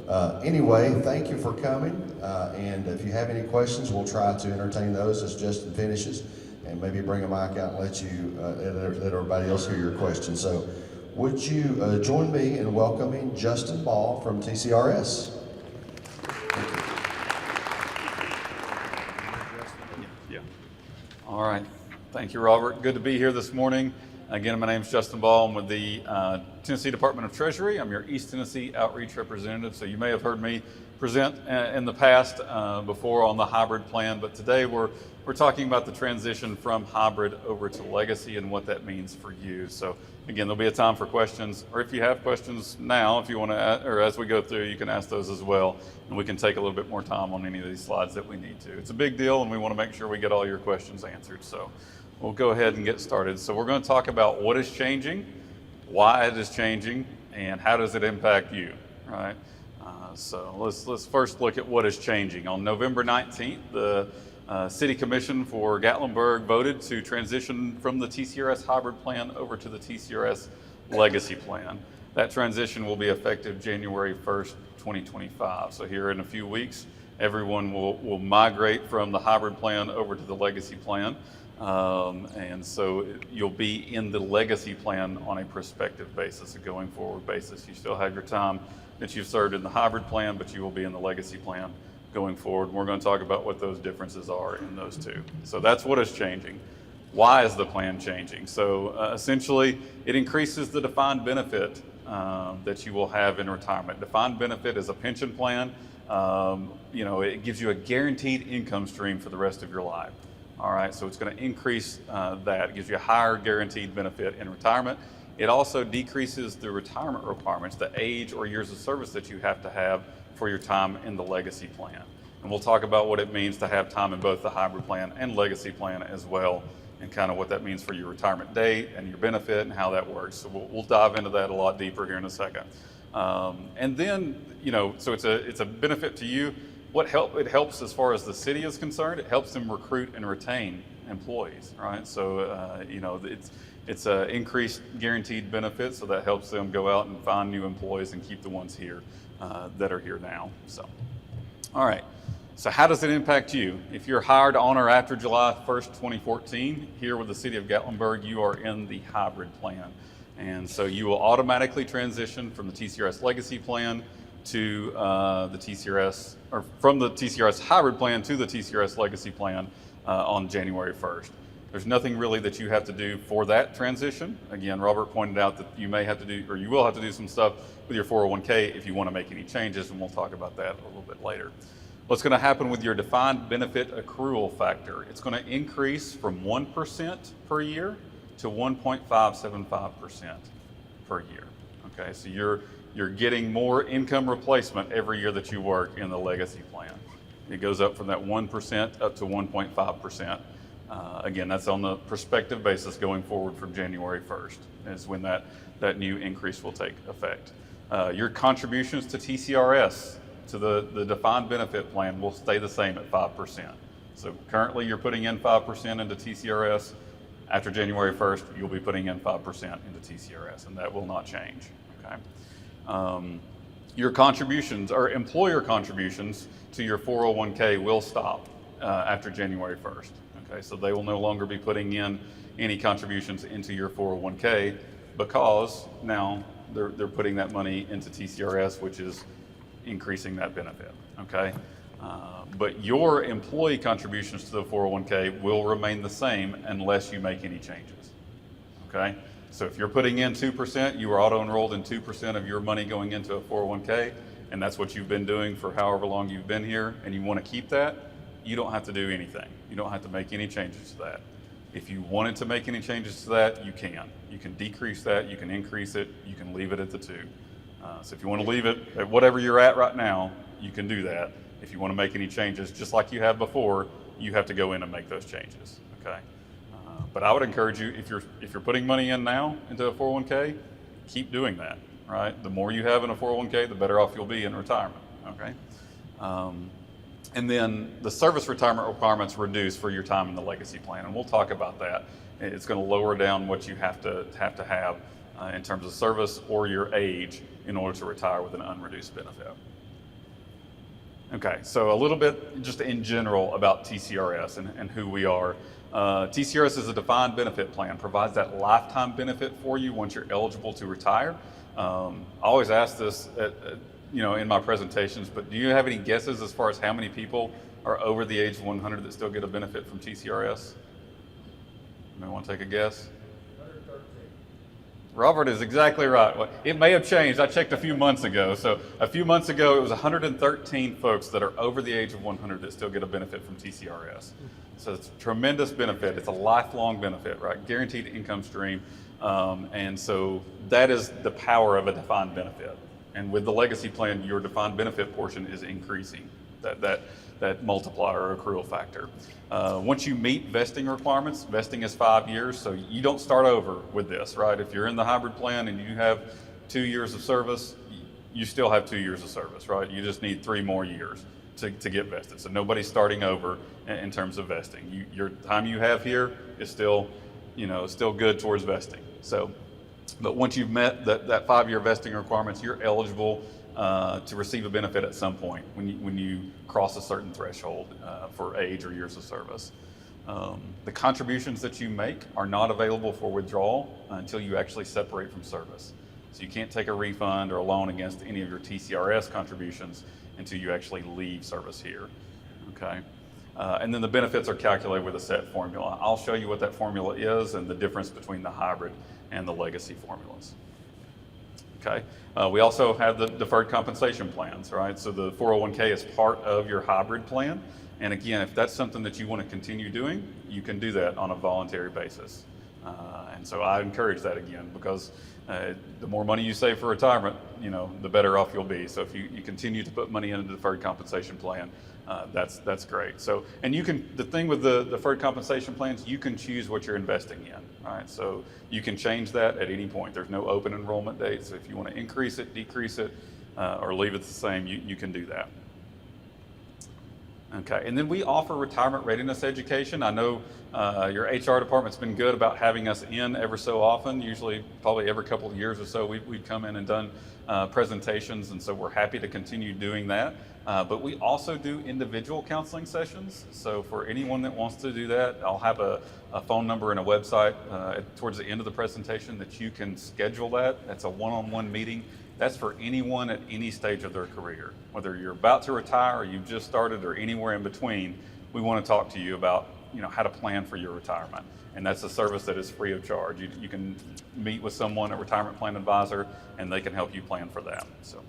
Anyway, thank you for coming. And if you have any questions, we'll try to entertain those as Justin finishes, and maybe bring a mic out and let you let everybody else hear your questions. So, would you join me in welcoming Justin Ball from TCRS? Yeah. All right. Thank you, Robert. Good to be here this morning. Again, my name is Justin Ball. I'm with the Tennessee Department of Treasury. I'm your East Tennessee Outreach Representative. So you may have heard me present in the past before on the hybrid plan, but today we're talking about the transition from hybrid over to legacy and what that means for you. So again, there'll be a time for questions, or if you have questions now, if you want to, or as we go through, you can ask those as well, and we can take a little bit more time on any of these slides that we need to. It's a big deal, and we want to make sure we get all your questions answered. So we'll go ahead and get started. So we're going to talk about what is changing, why it is changing, and how does it impact you, right? So let's first look at what is changing. On November 19th, the City Commission for Gatlinburg voted to transition from the TCRS hybrid plan over to the TCRS legacy plan. That transition will be effective January 1st, 2025. So here in a few weeks, everyone will migrate from the hybrid plan over to the legacy plan. And so you'll be in the legacy plan on a prospective basis, a going forward basis. You still have your time that you've served in the hybrid plan, but you will be in the legacy plan going forward. We're going to talk about what those differences are in those two. So that's what is changing. Why is the plan changing? So essentially, it increases the defined benefit that you will have in retirement. Defined benefit is a pension plan. It gives you a guaranteed income stream for the rest of your life. All right, so it's going to increase that. It gives you a higher guaranteed benefit in retirement. It also decreases the retirement requirements, the age or years of service that you have to have for your time in the legacy plan. And we'll talk about what it means to have time in both the hybrid plan and legacy plan as well, and kind of what that means for your retirement date and your benefit and how that works. So we'll dive into that a lot deeper here in a second. And then, so it's a benefit to you. It helps as far as the city is concerned. It helps them recruit and retain employees, right? So it's an increased guaranteed benefit, so that helps them go out and find new employees and keep the ones here that are here now. So, all right. So how does it impact you? If you're hired on or after July 1st, 2014, here with the City of Gatlinburg, you are in the hybrid plan, and so you will automatically transition from the TCRS legacy plan to the TCRS, or from the TCRS hybrid plan to the TCRS legacy plan on January 1st. There's nothing really that you have to do for that transition. Again, Robert pointed out that you may have to do, or you will have to do some stuff with your 401k if you want to make any changes, and we'll talk about that a little bit later. What's going to happen with your defined benefit accrual factor? It's going to increase from 1% per year to 1.575% per year. Okay, so you're getting more income replacement every year that you work in the legacy plan. It goes up from that 1% up to 1.5%. Again, that's on the prospective basis going forward from January 1st is when that new increase will take effect. Your contributions to TCRS, to the defined benefit plan, will stay the same at 5%. So currently you're putting in 5% into TCRS. After January 1st, you'll be putting in 5% into TCRS, and that will not change. Okay. Your contributions, or employer contributions to your 401k, will stop after January 1st. Okay, so they will no longer be putting in any contributions into your 401k because now they're putting that money into TCRS, which is increasing that benefit. Okay, but your employee contributions to the 401k will remain the same unless you make any changes. Okay. So if you're putting in 2%, you are auto-enrolled in 2% of your money going into a 401k, and that's what you've been doing for however long you've been here, and you want to keep that, you don't have to do anything. You don't have to make any changes to that. If you wanted to make any changes to that, you can. You can decrease that, you can increase it, you can leave it at the 2. So if you want to leave it at whatever you're at right now, you can do that. If you want to make any changes, just like you have before, you have to go in and make those changes. Okay. But I would encourage you, if you're putting money in now into a 401k, keep doing that, right? The more you have in a 401k, the better off you'll be in retirement, okay? And then the service retirement requirements reduce for your time in the legacy plan, and we'll talk about that. It's going to lower down what you have to have in terms of service or your age in order to retire with an unreduced benefit, Okay, so a little bit just in general about TCRS and who we are. TCRS is a defined benefit plan, provides that lifetime benefit for you once you're eligible to retire. I always ask this in my presentations, but do you have any guesses as far as how many people are over the age of 100 that still get a benefit from TCRS? Anyone want to take a guess? Robert is exactly right. Well, it may have changed. I checked a few months ago. So a few months ago, it was 113 folks that are over the age of 100 that still get a benefit from TCRS. So it's a tremendous benefit. It's a lifelong benefit, right? Guaranteed income stream. And so that is the power of a defined benefit. And with the legacy plan, your defined benefit portion is increasing. That multiplier or accrual factor. Once you meet vesting requirements, vesting is 5 years, so you don't start over with this, right? If you're in the hybrid plan and you have 2 years of service, you still have 2 years of service, right? You just need 3 more years to get vested. So nobody's starting over in terms of vesting. Your time you have here is still good towards vesting. So, but once you've met that 5-year vesting requirements, you're eligible to receive a benefit at some point when you cross a certain threshold for age or years of service. The contributions that you make are not available for withdrawal until you actually separate from service. So you can't take a refund or a loan against any of your TCRS contributions until you actually leave service here. Okay. And then the benefits are calculated with a set formula. I'll show you what that formula is and the difference between the hybrid and the legacy formulas. Okay. We also have the deferred compensation plans, right? So the 401k is part of your hybrid plan. And again, if that's something that you want to continue doing, you can do that on a voluntary basis. And so I encourage that again, because the more money you save for retirement, the better off you'll be. So if you continue to put money in a deferred compensation plan, that's great. So, and the thing with the deferred compensation plans, you can choose what you're investing in, right? So you can change that at any point. There's no open enrollment date. So if you want to increase it, decrease it, or leave it the same, you can do that. Okay, and then we offer retirement readiness education. I know your HR department's been good about having us in ever so often, usually probably every couple of years or so we've come in and done presentations, and so we're happy to continue doing that. But we also do individual counseling sessions. So for anyone that wants to do that, I'll have a phone number and a website towards the end of the presentation that you can schedule that. That's a one-on-one meeting. That's for anyone at any stage of their career. Whether you're about to retire or you've just started or anywhere in between, we want to talk to you about how to plan for your retirement. And that's a service that is free of charge. You can meet with someone, a retirement plan advisor, and they can help you plan for that. So,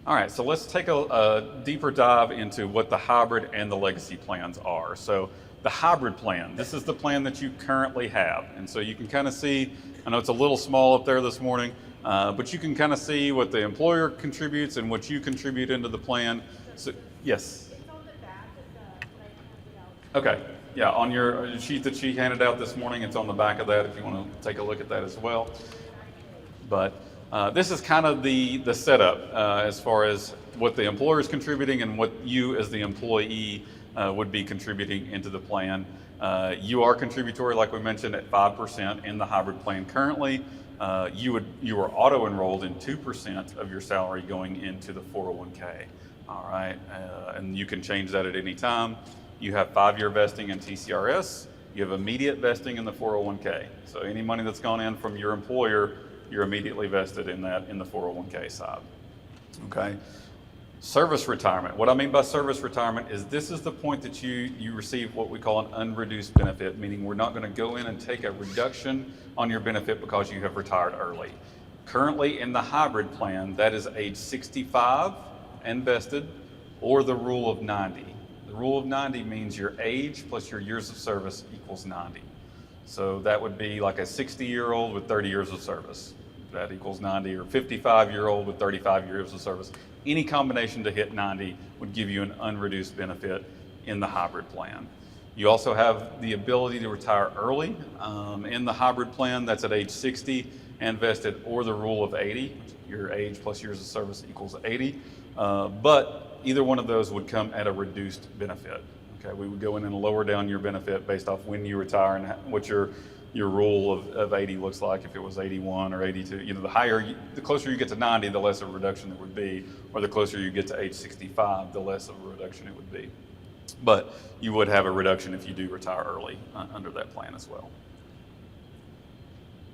all right, so let's take a deeper dive into what the hybrid and the legacy plans are. So the hybrid plan, this is the plan that you currently have. And so you can kind of see, I know it's a little small up there this morning, but you can kind of see what the employer contributes and what you contribute into the plan. So, yes? It's on the back of the what I handed out. Okay, yeah, on your sheet that she handed out this morning, it's on the back of that if you want to take a look at that as well. But this is kind of the setup as far as what the employer is contributing and what you as the employee would be contributing into the plan. You are contributory, like we mentioned, at 5% in the hybrid plan currently. You are auto-enrolled in 2% of your salary going into the 401k. All right, and you can change that at any time. You have 5-year vesting in TCRS. You have immediate vesting in the 401k. So any money that's gone in from your employer, you're immediately vested in that in the 401k side. Okay. Service retirement. What I mean by service retirement is this is the point that you receive what we call an unreduced benefit, meaning we're not going to go in and take a reduction on your benefit because you have retired early. Currently in the hybrid plan, that is age 65 and vested, or the rule of 90. The rule of 90 means your age plus your years of service equals 90. So that would be like a 60-year-old with 30 years of service. That equals 90, or 55-year-old with 35 years of service. Any combination to hit 90 would give you an unreduced benefit in the hybrid plan. You also have the ability to retire early in the hybrid plan. That's at age 60 and vested, or the rule of 80. Your age plus years of service equals 80. But either one of those would come at a reduced benefit. Okay, we would go in and lower down your benefit based off when you retire and what your your rule of 80 looks like if it was 81 or 82. You know, the closer you get to 90, the less of a reduction there would be, or the closer you get to age 65, the less of a reduction it would be. But you would have a reduction if you do retire early under that plan as well.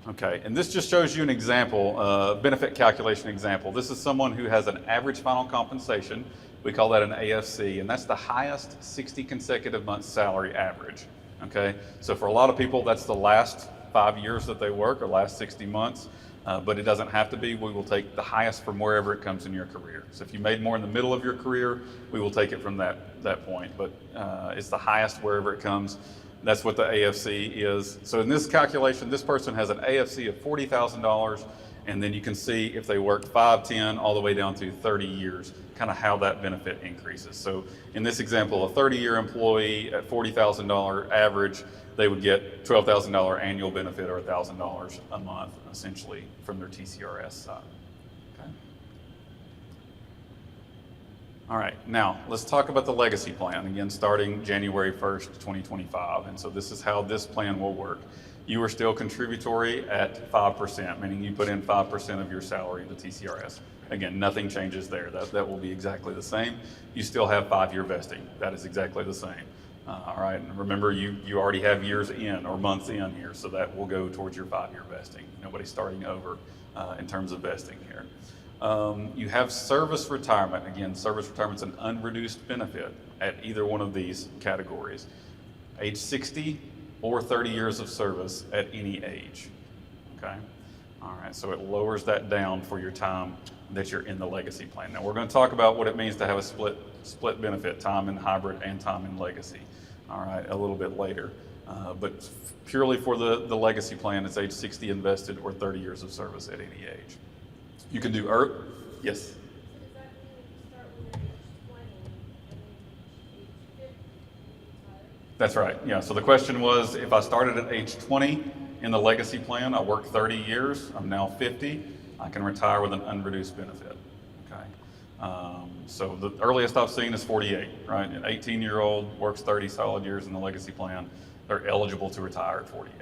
Okay, and this just shows you an example, benefit calculation example. This is someone who has an average final compensation. We call that an AFC, and that's the highest 60 consecutive months salary average. Okay, so for a lot of people, that's the last 5 years that they work or last 60 months, but it doesn't have to be. We will take the highest from wherever it comes in your career. So if you made more in the middle of your career, we will take it from that point, but it's the highest wherever it comes. That's what the AFC is. So in this calculation, this person has an AFC of $40,000, and then you can see if they work 5, 10, all the way down to 30 years, kind of how that benefit increases. So in this example, a 30-year employee at $40,000 average, they would get $12,000 annual benefit or $1,000 a month, essentially, from their TCRS side. Okay. All right, now let's talk about the legacy plan, again, starting January 1st, 2025. And so this is how this plan will work. You are still contributory at 5%, meaning you put in 5% of your salary into TCRS. Again, nothing changes there. That will be exactly the same. You still have 5-year vesting. That is exactly the same. All right, and remember, you already have years in or months in here, so that will go towards your 5-year vesting. Nobody's starting over in terms of vesting here. You have service retirement. Again, service retirement's an unreduced benefit at either one of these categories. Age 60 or 30 years of service at any age, okay? All right, so it lowers that down for your time that you're in the legacy plan. Now we're going to talk about what it means to have a split benefit, time in hybrid and time in legacy, all right, a little bit later. But purely for the legacy plan, it's age 60 invested or 30 years of service at any age. You can do yes? So does that mean if you start with age 20 and then age 50, you retire? That's right, yeah. So the question was, if I started at age 20 in the legacy plan, I worked 30 years, I'm now 50, I can retire with an unreduced benefit, okay? So the earliest I've seen is 48, right? An 18-year-old works 30 solid years in the legacy plan, they're eligible to retire at 48.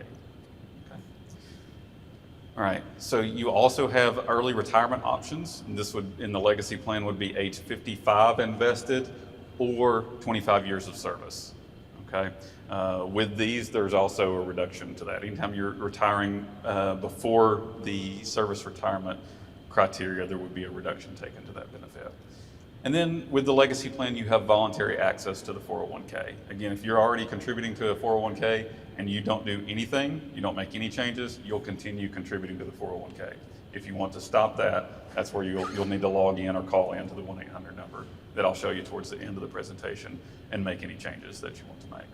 All right, so you also have early retirement options. And this would, in the legacy plan, would be age 55 invested or 25 years of service, okay? With these, there's also a reduction to that. Anytime you're retiring before the service retirement criteria, there would be a reduction taken to that benefit. And then with the legacy plan, you have voluntary access to the 401k. Again, if you're already contributing to a 401k and you don't do anything, you don't make any changes, you'll continue contributing to the 401k. If you want to stop that, that's where you'll need to log in or call in to the 1-800 number that I'll show you towards the end of the presentation and make any changes that you want to make.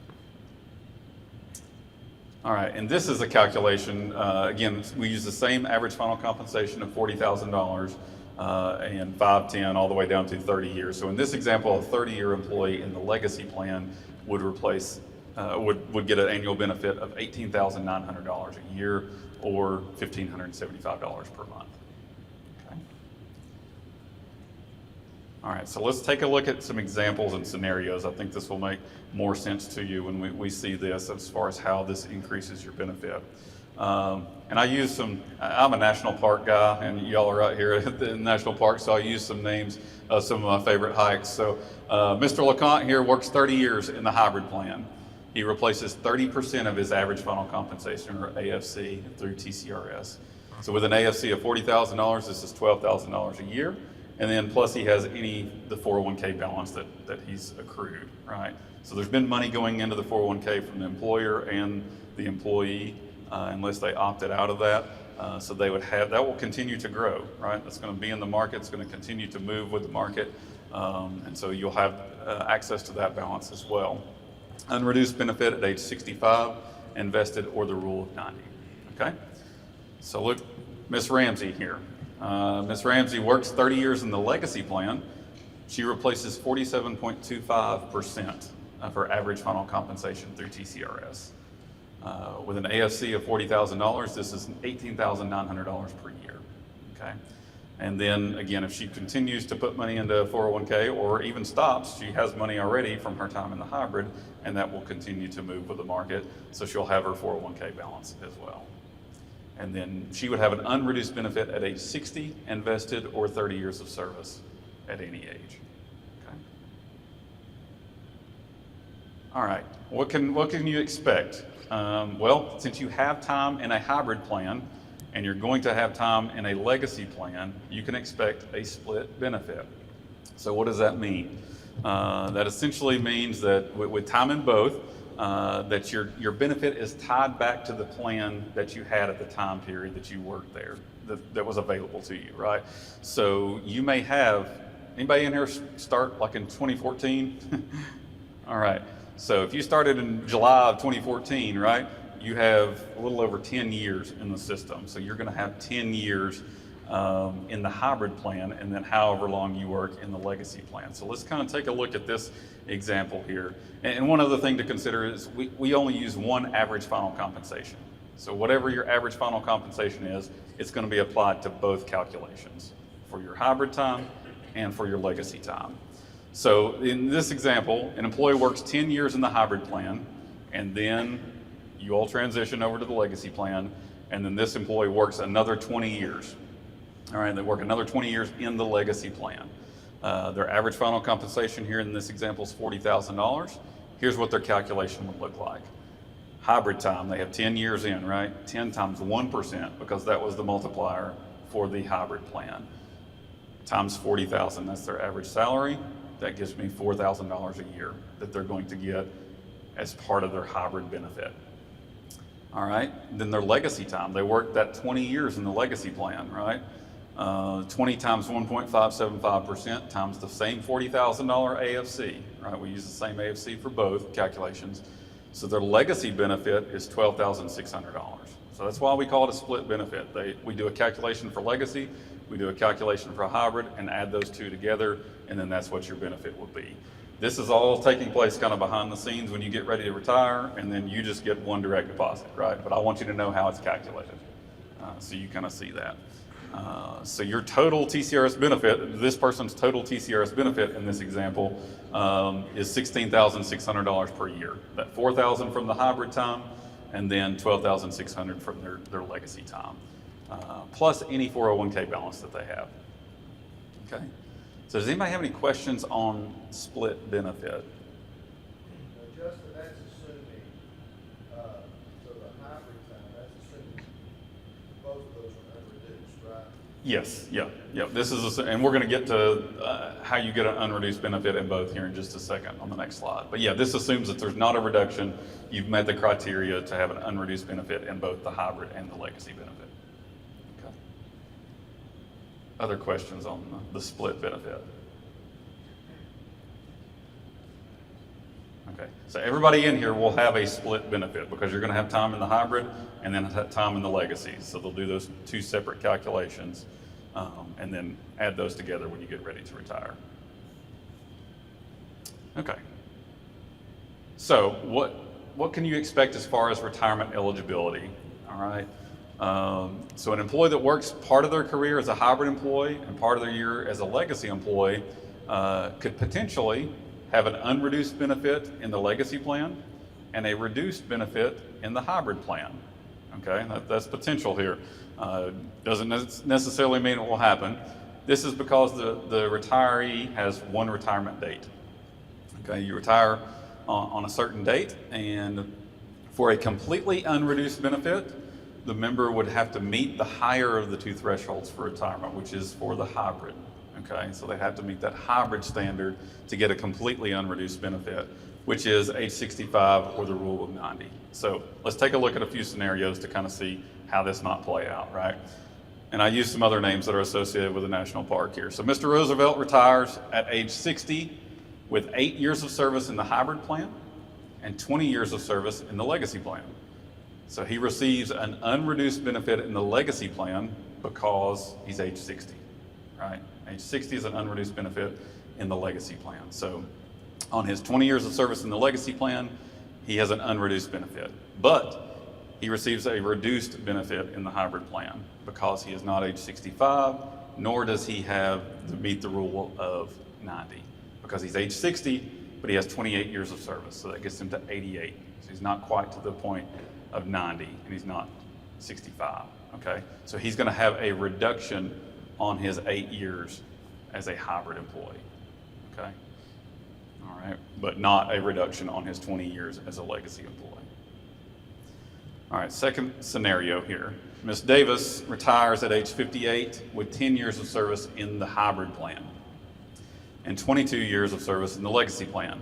All right, and this is a calculation. Again, we use the same average final compensation of $40,000 and 5, 10, all the way down to 30 years. So in this example, a 30-year employee in the legacy plan would replace, would get an annual benefit of $18,900 a year or $1,575 per month. Okay. All right, so let's take a look at some examples and scenarios. I think this will make more sense to you when we see this as far as how this increases your benefit. And I use I'm a national park guy, and y'all are right here at the national park, so I use some names of some of my favorite hikes. So Mr. LeConte here works 30 years in the hybrid plan. He replaces 30% of his average final compensation, or AFC, through TCRS. So with an AFC of $40,000, this is $12,000 a year. And then plus he has the 401k balance that he's accrued, right? So there's been money going into the 401k from the employer and the employee, unless they opted out of that. So they would have, that will continue to grow, right? That's going to be in the market, it's going to continue to move with the market. And so you'll have access to that balance as well. Unreduced benefit at age 65, invested or the rule of 90, okay? So look, Miss Ramsey here. Miss Ramsey works 30 years in the legacy plan. She replaces 47.25% of her average final compensation through TCRS. With an AFC of $40,000, this is $18,900 per year, okay? And then again, if she continues to put money into 401k or even stops, she has money already from her time in the hybrid, and that will continue to move with the market. So she'll have her 401k balance as well. And then she would have an unreduced benefit at age 60 and vested or 30 years of service at any age. Okay. All right, what can you expect? Well, since you have time in a hybrid plan and you're going to have time in a legacy plan, you can expect a split benefit. So what does that mean? That essentially means that with time in both, that your benefit is tied back to the plan that you had at the time period that you worked there, that was available to you, right? So you may have, anybody in here start like in 2014? All right, so if you started in July of 2014, right, you have a little over 10 years in the system. So you're gonna have 10 years in the hybrid plan, and then however long you work in the legacy plan. So let's kind of take a look at this example here. And one other thing to consider is we only use one average final compensation. So whatever your average final compensation is, it's going to be applied to both calculations for your hybrid time and for your legacy time. So in this example, an employee works 10 years in the hybrid plan, and then you all transition over to the legacy plan, and then this employee works another 20 years. All right, they work another 20 years in the legacy plan. Their average final compensation here in this example is $40,000. Here's what their calculation would look like. Hybrid time, they have 10 years in, right? 10 times 1%, because that was the multiplier for the hybrid plan. Times 40,000, that's their average salary. That gives me $4,000 a year that they're going to get as part of their hybrid benefit. All right, then their legacy time, they worked that 20 years in the legacy plan, right? 20 times 1.575% times the same $40,000 AFC, right? We use the same AFC for both calculations. So their legacy benefit is $12,600. So that's why we call it a split benefit. We do a calculation for legacy, we do a calculation for a hybrid, and add those two together, and then that's what your benefit will be. This is all taking place kind of behind the scenes when you get ready to retire, and then you just get one direct deposit, right? But I want you to know how it's calculated, so you kind of see that. So your total TCRS benefit, this person's total TCRS benefit in this example is $16,600 per year. That $4,000 from the hybrid time, and then $12,600 from their legacy time, plus any 401k balance that they have. Okay. So does anybody have any questions on split benefit? Now, Justin, that's assuming, so the hybrid time, that's assuming both of those are unreduced, right? Yes, yeah. This is, and we're going to get to how you get an unreduced benefit in both here in just a second on the next slide. But yeah, this assumes that there's not a reduction. You've met the criteria to have an unreduced benefit in both the hybrid and the legacy benefit. Okay. Other questions on the split benefit? Okay, so everybody in here will have a split benefit because you're going to have time in the hybrid and then time in the legacy. So they'll do those two separate calculations and then add those together when you get ready to retire. Okay. So what can you expect as far as retirement eligibility? All right. So an employee that works part of their career as a hybrid employee and part of their year as a legacy employee could potentially have an unreduced benefit in the legacy plan and a reduced benefit in the hybrid plan. Okay, that's potential here. Doesn't necessarily mean it will happen. This is because the retiree has one retirement date. Okay, you retire on a certain date, and for a completely unreduced benefit, the member would have to meet the higher of the two thresholds for retirement, which is for the hybrid. Okay, so they have to meet that hybrid standard to get a completely unreduced benefit, which is age 65 or the rule of 90. So let's take a look at a few scenarios to kind of see how this might play out, right? And I use some other names that are associated with the national park here. So Mr. Roosevelt retires at age 60 with 8 years of service in the hybrid plan and 20 years of service in the legacy plan. So he receives an unreduced benefit in the legacy plan because he's age 60, right? Age 60 is an unreduced benefit in the legacy plan. So on his 20 years of service in the legacy plan, he has an unreduced benefit, but he receives a reduced benefit in the hybrid plan because he is not age 65 nor does he meet the rule of 90, because he's age 60, but he has 28 years of service, so that gets him to 88. So he's not quite to the point of 90, and he's not 65, okay? So he's gonna have a reduction on his 8 years as a hybrid employee, okay? All right, but not a reduction on his 20 years as a legacy employee. All right, second scenario here. Ms. Davis retires at age 58 with 10 years of service in the hybrid plan and 22 years of service in the legacy plan.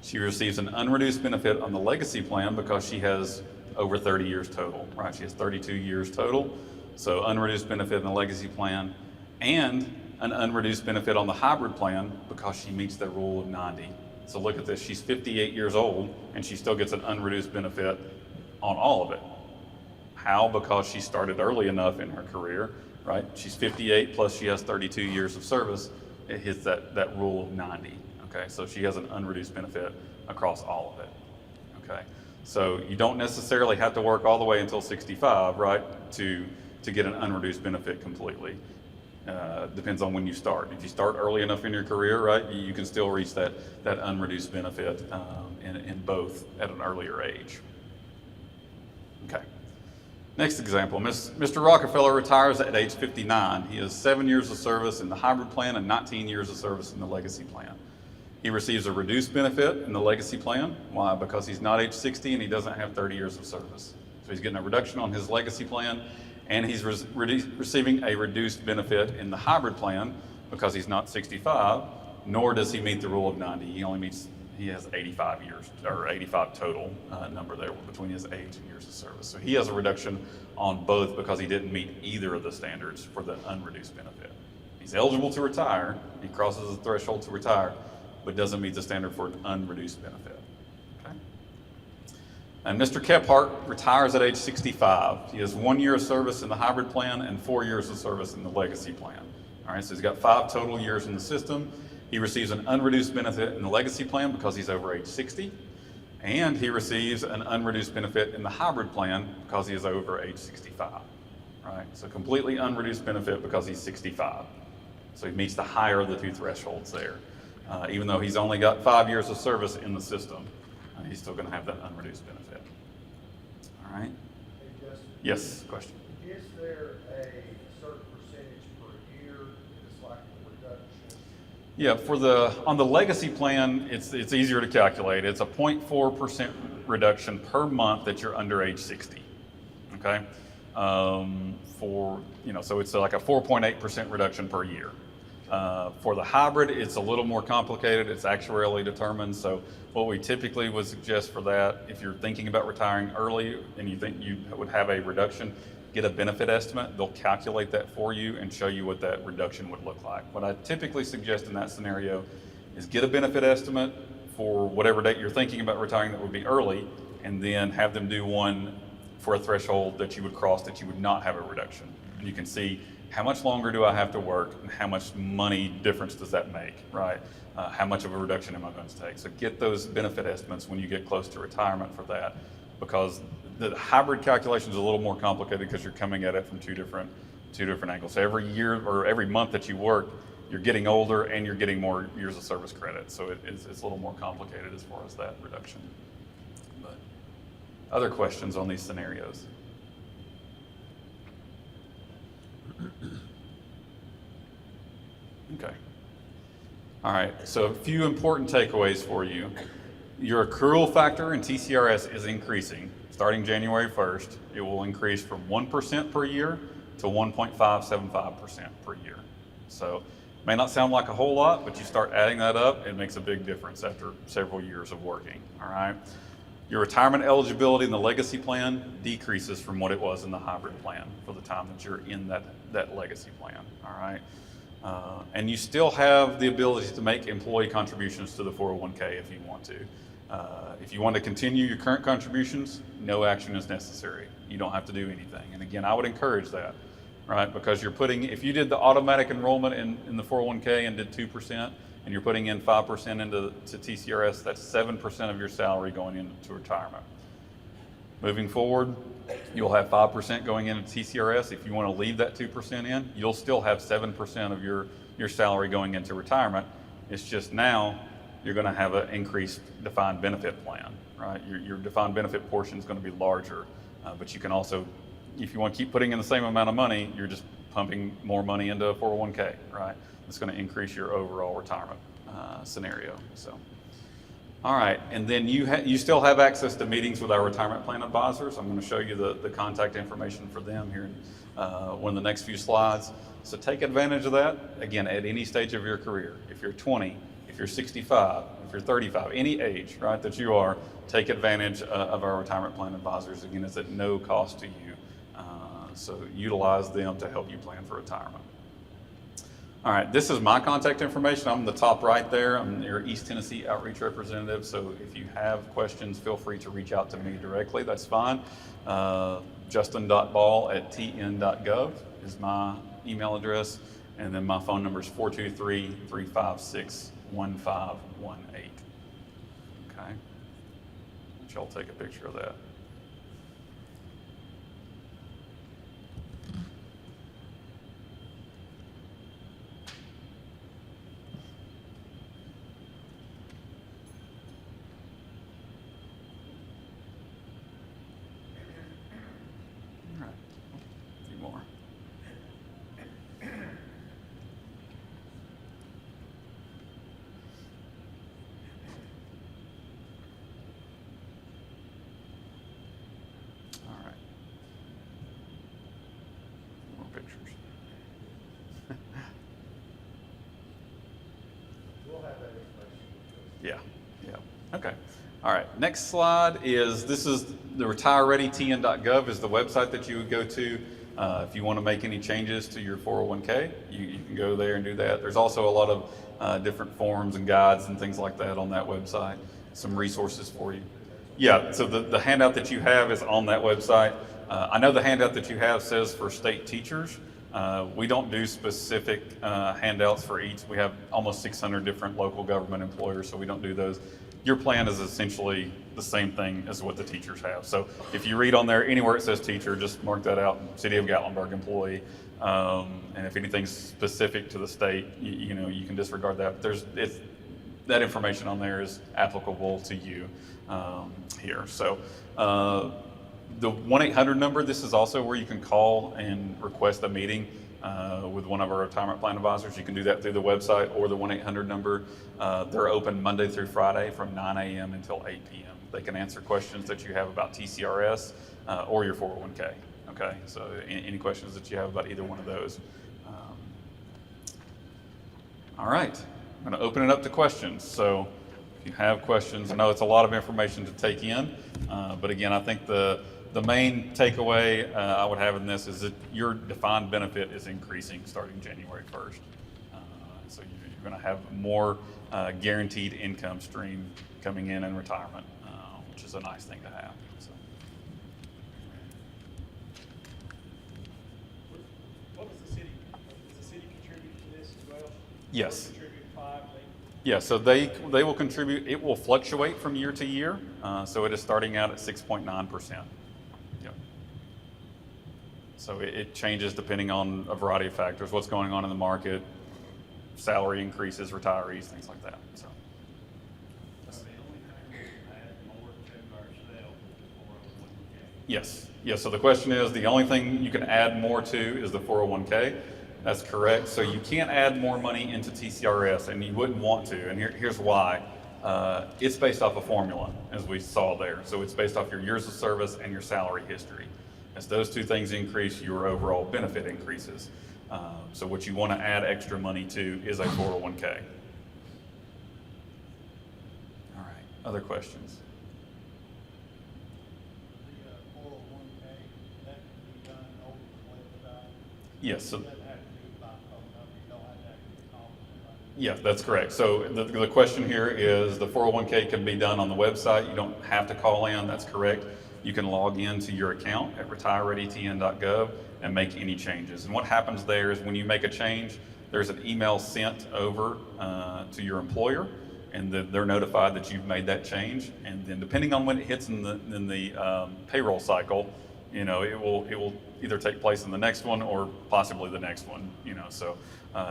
She receives an unreduced benefit on the legacy plan because she has over 30 years total, right? She has 32 years total, so unreduced benefit in the legacy plan and an unreduced benefit on the hybrid plan because she meets the rule of 90. So look at this, she's 58 years old and she still gets an unreduced benefit on all of it. How? Because she started early enough in her career, right? She's 58 plus she has 32 years of service. It hits that rule of 90, okay? So she has an unreduced benefit across all of it, okay? So you don't necessarily have to work all the way until 65, right, to get an unreduced benefit completely. Depends on when you start. If you start early enough in your career, right, you can still reach that unreduced benefit in both at an earlier age. Okay. Next example, Mr. Rockefeller retires at age 59. He has 7 years of service in the hybrid plan and 19 years of service in the legacy plan. He receives a reduced benefit in the legacy plan. Why? Because he's not age 60 and he doesn't have 30 years of service. So he's getting a reduction on his legacy plan, and he's receiving a reduced benefit in the hybrid plan because he's not 65, nor does he meet the rule of 90. He has 85 years, or 85 total number there between his age and years of service. So he has a reduction on both because he didn't meet either of the standards for the unreduced benefit. He's eligible to retire, he crosses the threshold to retire, but doesn't meet the standard for an unreduced benefit, okay? And Mr. Kephart retires at age 65. He has 1 year of service in the hybrid plan and 4 years of service in the legacy plan. All right, so he's got 5 total years in the system. He receives an unreduced benefit in the legacy plan because he's over age 60, and he receives an unreduced benefit in the hybrid plan because he is over age 65, right? So completely unreduced benefit because he's 65. So he meets the higher of the two thresholds there. Even though he's only got 5 years of service in the system, he's still gonna have that unreduced benefit. All right? Hey, Justin, Yes, question? is there a certain percentage per year that's like a reduction? Yeah, on the legacy plan, it's easier to calculate. It's a 0.4% reduction per month that you're under age 60, okay? So it's like a 4.8% reduction per year. For the hybrid, it's a little more complicated. It's actuarially determined. So what we typically would suggest for that, if you're thinking about retiring early and you think you would have a reduction, get a benefit estimate. They'll calculate that for you and show you what that reduction would look like. What I typically suggest in that scenario is get a benefit estimate for whatever date you're thinking about retiring that would be early, and then have them do one for a threshold that you would cross that you would not have a reduction. And you can see how much longer do I have to work and how much money difference does that make, right? How much of a reduction am I going to take? So get those benefit estimates when you get close to retirement for that, because the hybrid calculation is a little more complicated because you're coming at it from two different angles. So every year or every month that you work, you're getting older and you're getting more years of service credit. So it's a little more complicated as far as that reduction. But other questions on these scenarios? Okay. All right, so a few important takeaways for you. Your accrual factor in TCRS is increasing. Starting January 1st, it will increase from 1% per year to 1.575% per year. So it may not sound like a whole lot, but you start adding that up, it makes a big difference after several years of working, all right? Your retirement eligibility in the legacy plan decreases from what it was in the hybrid plan for the time that you're in that legacy plan, all right? And you still have the ability to make employee contributions to the 401k if you want to. If you want to continue your current contributions, no action is necessary. You don't have to do anything. And again, I would encourage that, right? Because if you did the automatic enrollment in the 401k and did 2%, and you're putting in 5% into TCRS, that's 7% of your salary going into retirement. Moving forward, you'll have 5% going into TCRS. If you want to leave that 2% in, you'll still have 7% of your salary going into retirement. It's just now you're going to have an increased defined benefit plan, right? Your defined benefit portion is going to be larger, but you can also, if you want to keep putting in the same amount of money, you're just pumping more money into a 401k, right? It's going to increase your overall retirement scenario. So, all right, and then you still have access to meetings with our retirement plan advisors. I'm going to show you the contact information for them here in one of the next few slides. So take advantage of that, again, at any stage of your career. If you're 20, if you're 65, if you're 35, any age, right, that you are, take advantage of our retirement plan advisors. Again, it's at no cost to you. So utilize them to help you plan for retirement. All right, this is my contact information. I'm in the top right there. I'm your East Tennessee Outreach Representative. So if you have questions, feel free to reach out to me directly. That's fine. Justin.ball@tn.gov is my email address. And then my phone number is 423-356-1518. Okay. Let y'all take a picture of that. Yeah. Okay. All right. Next slide is, this is the RetireReady.tn.gov is the website that you would go to if you want to make any changes to your 401k. You can go there and do that. There's also a lot of different forms and guides and things like that on that website. Some resources for you. Yeah. So the handout that you have is on that website. I know the handout that you have says for state teachers. We don't do specific handouts for each. We have almost 600 different local government employers, so we don't do those. Your plan is essentially the same thing as what the teachers have. So if you read on there, anywhere it says teacher, just mark that out, City of Gatlinburg employee. And if anything's specific to the state, you can disregard that. But that information on there is applicable to you here. So the 1-800 number, this is also where you can call and request a meeting with one of our retirement plan advisors. You can do that through the website or the 1-800 number. They're open Monday through Friday from 9 a.m. until 8 p.m. They can answer questions that you have about TCRS or your 401k. Okay, so any questions that you have about either one of those. All right, I'm going to open it up to questions. So if you have questions, I know it's a lot of information to take in, but again, I think the main takeaway I would have in this is that your defined benefit is increasing starting January 1st. So you're going to have more guaranteed income stream coming in retirement, which is a nice thing to have. So. What was the city? Does the city contribute to this as well? Yes. Contribute 5? Yeah, so they will contribute. It will fluctuate from year to year. So it is starting out at 6.9%. So it changes depending on a variety of factors, what's going on in the market, salary increases, retirees, things like that. So. Yes. So the question is, the only thing you can add more to is the 401k. That's correct. So you can't add more money into TCRS, and you wouldn't want to. And here's why. It's based off a formula, as we saw there. So it's based off your years of service and your salary history. As those two things increase, your overall benefit increases. So what you want to add extra money to is a 401k. All right, other questions? The 401k, that can be done over the website? Yes. So, It doesn't have to be by phone number, you don't have to actually call somebody. yeah, that's correct. So the question here is the 401k can be done on the website. You don't have to call in, that's correct. You can log into your account at RetireReady.tn.gov and make any changes. And what happens there is when you make a change, there's an email sent over to your employer, and they're notified that you've made that change. And then depending on when it hits in the payroll cycle, it will either take place in the next one or possibly the next one, so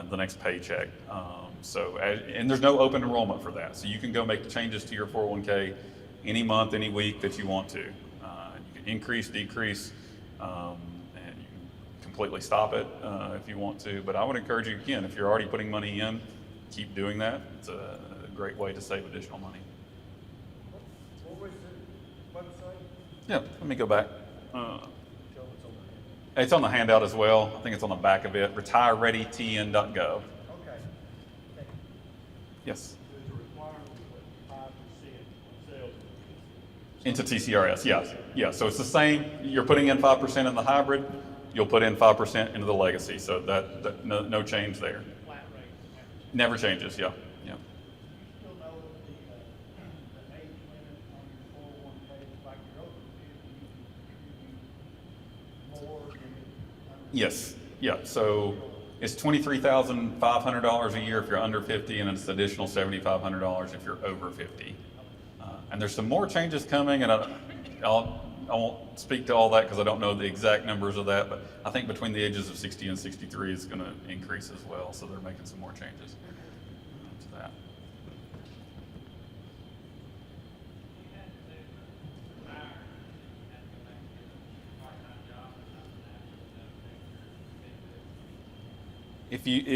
the next paycheck. And there's no open enrollment for that. So you can go make changes to your 401k any month, any week that you want to. You can increase, decrease, and you can completely stop it if you want to. But I would encourage you, again, if you're already putting money in, keep doing that. It's a great way to save additional money. What was the website? Yeah, let me go back. Joe, it's on the hand. It's on the handout as well. I think it's on the back of it. RetireReadyTN.gov. Okay. Thank you. Yes. There's a requirement to put 5% of sales Into TCRS, yes. Yeah, so it's the same. You're putting in 5% in the hybrid. You'll put in 5% into the legacy. So that no change there. flat rate. Never changes. Yeah. Yeah. You still know the age limit on your 401k, like you're over 50, you can contribute more than under. Yes. Yeah. So it's $23,500 a year if you're under 50, and it's additional $7,500 if you're over 50. And there's some more changes coming, and I won't speak to all that because I don't know the exact numbers of that, but I think between the ages of 60 and 63 is going to increase as well. So they're making some more changes to that.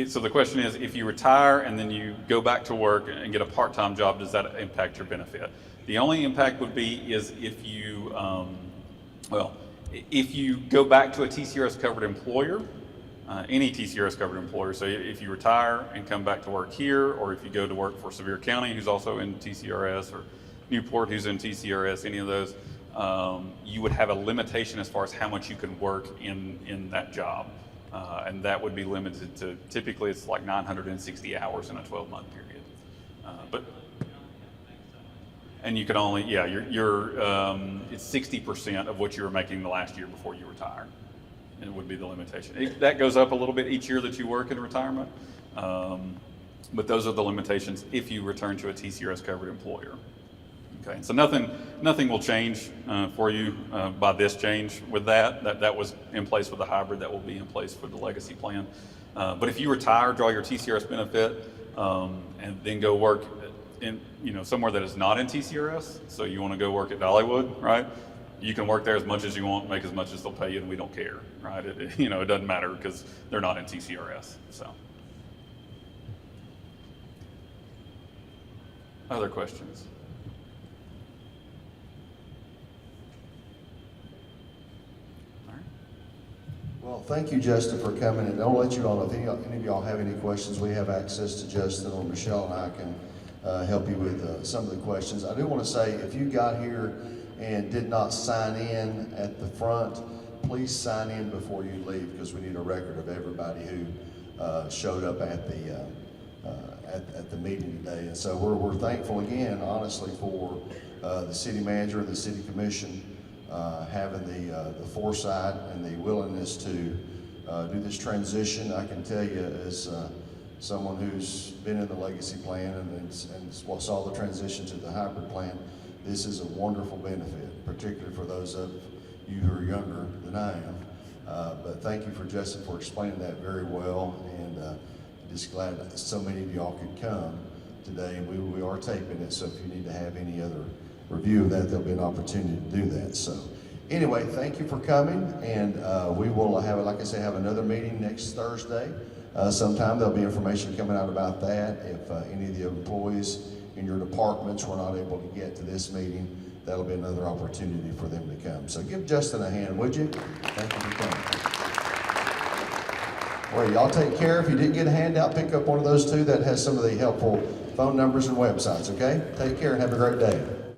So the question is, if you retire and then you go back to work and get a part-time job, does that impact your benefit? The only impact would be is if you, if you go back to a TCRS covered employer, any TCRS covered employer. So if you retire and come back to work here, or if you go to work for Sevier County, who's also in TCRS, or Newport, who's in TCRS, any of those, you would have a limitation as far as how much you can work in that job. And that would be limited to, typically it's like 960 hours in a 12-month period. And you can only, it's 60% of what you were making the last year before you retired. It would be the limitation. That goes up a little bit each year that you work in retirement. But those are the limitations if you return to a TCRS covered employer. Okay, so nothing will change for you by this change with that. That was in place with the hybrid. That will be in place for the legacy plan. But if you retire, draw your TCRS benefit, and then go work in somewhere that is not in TCRS. So you want to go work at Dollywood, right? You can work there as much as you want, make as much as they'll pay you, and we don't care, right? It doesn't matter because they're not in TCRS. So, other questions? Well, thank you, Justin, for coming, and don't let you all know if any of y'all have any questions. We have access to Justin, or Michelle and I can help you with some of the questions. I do want to say, if you got here and did not sign in at the front, please sign in before you leave, because we need a record of everybody who showed up at the meeting today. And so we're thankful again, honestly, for the city manager and the city commission having the foresight and the willingness to do this transition. I can tell you, as someone who's been in the legacy plan and saw the transition to the hybrid plan, this is a wonderful benefit, particularly for those of you who are younger than I am. But thank you for Justin for explaining that very well, and just glad that so many of y'all could come today. We are taping it, so if you need to have any other review of that, there'll be an opportunity to do that. So anyway, thank you for coming, and we will have, like I say, have another meeting next Thursday. Sometime there'll be information coming out about that. If any of the employees in your departments were not able to get to this meeting, that'll be another opportunity for them to come. So give Justin a hand, would you? Thank you for coming. Well, y'all take care. If you didn't get a handout, pick up one of those two that has some of the helpful phone numbers and websites, okay? Take care and have a great day.